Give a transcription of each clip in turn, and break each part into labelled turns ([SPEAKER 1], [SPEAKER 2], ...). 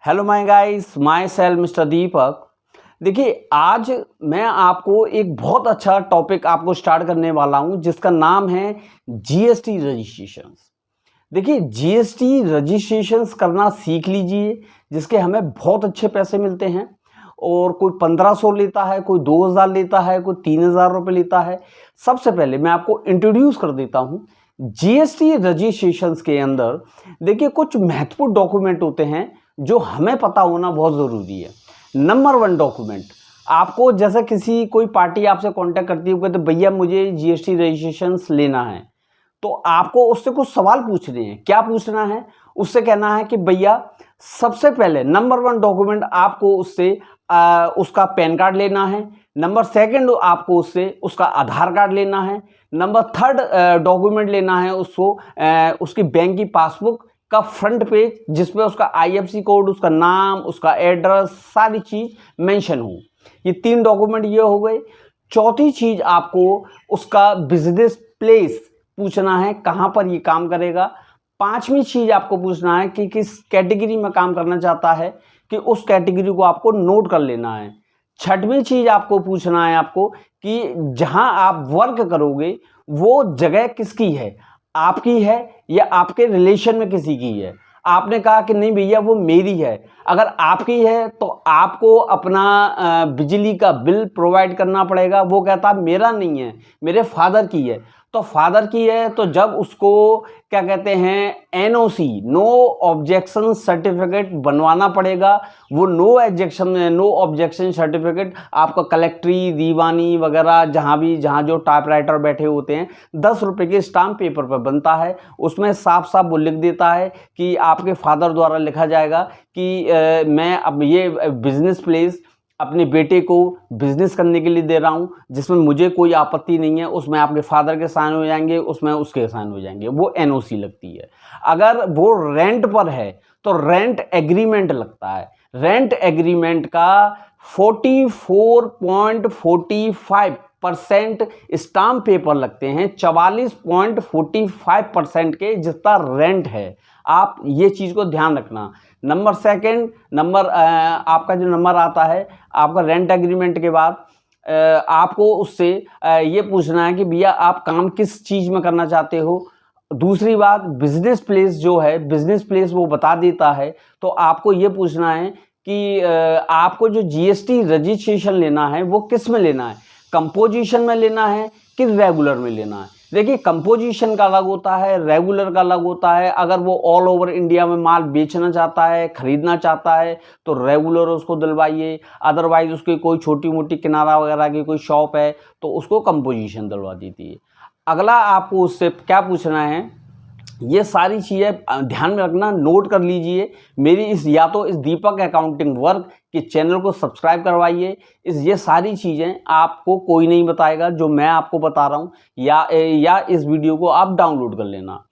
[SPEAKER 1] Hello my guys, myself mister Deepak. देखिए, आज मैं आपको एक बहुत अच्छा टॉपिक आपको स्टार्ट करने वाला हूं जिसका नाम है जीएसटी रजिस्ट्रेशंस। देखिए, जीएसटी रजिस्ट्रेशंस करना सीख लीजिए, जिसके हमें बहुत अच्छे पैसे मिलते हैं। और कोई 1500 लेता है, कोई 2000 लेता है, कोई 3000 रुपये लेता है। सबसे पहले मैं आपको इंट्रोड्यूस कर देता हूं जीएसटी रजिस्ट्रेशंस के अंदर। देखिए, कुछ महत्वपूर्ण डॉक्यूमेंट होते हैं जो हमें पता होना बहुत ज़रूरी है। नंबर 1 डॉक्यूमेंट, आपको जैसे कोई पार्टी आपसे कांटेक्ट करती है, कहते भैया मुझे जीएसटी रजिस्ट्रेशंस लेना है, तो आपको उससे कुछ सवाल पूछने हैं। क्या पूछना है? उससे कहना है कि भैया सबसे पहले नंबर 1 डॉक्यूमेंट आपको उससे उसका पैन कार्ड लेना है। नंबर 2 आपको उससे उसका आधार कार्ड लेना है। नंबर 3 डॉक्यूमेंट लेना है उसको उसकी बैंक की पासबुक का फ्रंट पेज, जिसमें उसका आईएफएससी कोड, उसका नाम, उसका एड्रेस, सारी चीज मेंशन हो। ये 3 डॉक्यूमेंट ये हो गए। चौथी चीज आपको उसका बिजनेस प्लेस पूछना है, कहां पर ये काम करेगा। 5वीं चीज आपको पूछना है कि किस कैटेगरी में काम करना चाहता है, कि उस कैटेगरी को आपको नोट कर लेना है। 6वीं चीज आपको पूछना है आपको कि जहां आप वर्क करोगे वो जगह किसकी है, आपकी है या आपके रिलेशन में किसी की है। आपने कहा कि नहीं भैया वो मेरी है। अगर आपकी है तो आपको अपना बिजली का बिल प्रोवाइड करना पड़ेगा। वो कहता मेरा नहीं है, मेरे फादर की है। तो फादर की है तो जब उसको क्या कहते हैं, एनओसी, नो ऑब्जेक्शन सर्टिफिकेट बनवाना पड़ेगा। वो नो ऑब्जेक्शन सर्टिफिकेट आपका कलेक्ट्री, दीवानी वगैरह जहाँ जो टाइपराइटर बैठे होते हैं, 10 रुपये के स्टाम्प पेपर पर बनता है। उसमें साफ साफ वो लिख देता है कि आपके फादर द्वारा लिखा जाएगा कि मैं अब ये बिजनेस प्लेस अपने बेटे को बिजनेस करने के लिए दे रहा हूं, जिसमें मुझे कोई आपत्ति नहीं है। उसमें आपके फादर के साइन हो जाएंगे, उसमें उसके साइन हो जाएंगे, वो एनओसी लगती है। अगर वो रेंट पर है तो रेंट एग्रीमेंट लगता है। रेंट एग्रीमेंट का 44.45% स्टाम्प पेपर लगते हैं। 44.45% के जितना रेंट है। आप ये चीज़ को ध्यान रखना। नंबर 2 आपका जो नंबर आता है आपका रेंट एग्रीमेंट के बाद आपको उससे ये पूछना है कि भैया आप काम किस चीज़ में करना चाहते हो। दूसरी बात, बिजनेस प्लेस जो है, बिजनेस प्लेस वो बता देता है। तो आपको ये पूछना है कि आपको जो जीएसटी रजिस्ट्रेशन लेना है वो किस में लेना है, कंपोजिशन में लेना है कि रेगुलर में लेना है। देखिए, कंपोजिशन का अलग होता है, रेगुलर का अलग होता है। अगर वो ऑल ओवर इंडिया में माल बेचना चाहता है, खरीदना चाहता है, तो रेगुलर उसको दिलवाइए। अदरवाइज उसकी कोई छोटी मोटी किनारा वगैरह की कोई शॉप है तो उसको कंपोजिशन दिलवा देती है। अगला आपको उससे क्या पूछना है, ये सारी चीज़ें ध्यान में रखना, नोट कर लीजिए। मेरी इस दीपक अकाउंटिंग वर्क के चैनल को सब्सक्राइब करवाइए। ये सारी चीज़ें आपको कोई नहीं बताएगा जो मैं आपको बता रहा हूँ, या इस वीडियो को आप डाउनलोड कर लेना।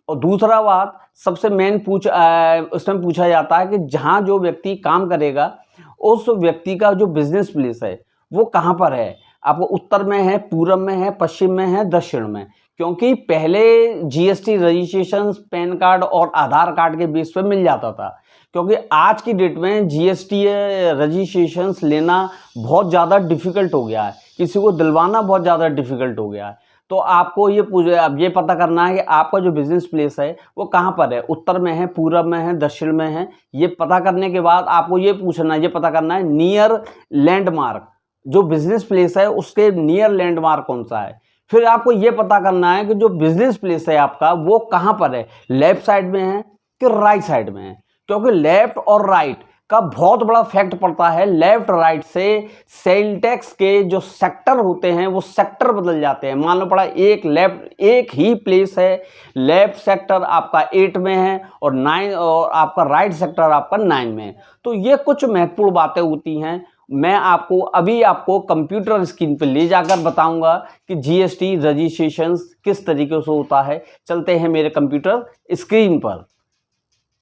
[SPEAKER 1] और दूसरा बात, सबसे मेन उसमें पूछा जाता है कि जहाँ जो व्यक्ति काम करेगा उस व्यक्ति का जो बिजनेस प्लेस है वो कहाँ पर है। आपको उत्तर में है, पूर्व में है, पश्चिम में है, दक्षिण में। क्योंकि पहले जीएसटी रजिस्ट्रेशन पैन कार्ड और आधार कार्ड के बेस पे मिल जाता था, क्योंकि आज की डेट में जीएसटी रजिस्ट्रेशन लेना बहुत ज़्यादा डिफ़िकल्ट हो गया है, किसी को दिलवाना बहुत ज़्यादा डिफ़िकल्ट हो गया है। तो आपको अब ये पता करना है कि आपका जो बिजनेस प्लेस है वो कहाँ पर है, उत्तर में है, पूर्व में है, दक्षिण में है। ये पता करने के बाद आपको ये पता करना है नियर लैंडमार्क, जो बिजनेस प्लेस है उसके नियर लैंडमार्क कौन सा है। फिर आपको ये पता करना है कि जो बिजनेस प्लेस है आपका वो कहाँ पर है, लेफ्ट साइड में है कि राइट साइड में है। क्योंकि लेफ्ट और राइट का बहुत बड़ा फैक्ट पड़ता है। लेफ्ट राइट से सेल टैक्स के जो सेक्टर होते हैं वो सेक्टर बदल जाते हैं। मान लो पड़ा एक ही प्लेस है, लेफ्ट सेक्टर आपका 8 में है और 9, और आपका राइट सेक्टर आपका 9 में है। तो ये कुछ महत्वपूर्ण बातें होती हैं। मैं आपको कंप्यूटर स्क्रीन पर ले जाकर बताऊंगा कि जीएसटी रजिस्ट्रेशन किस तरीके से होता है। चलते हैं मेरे कंप्यूटर स्क्रीन पर।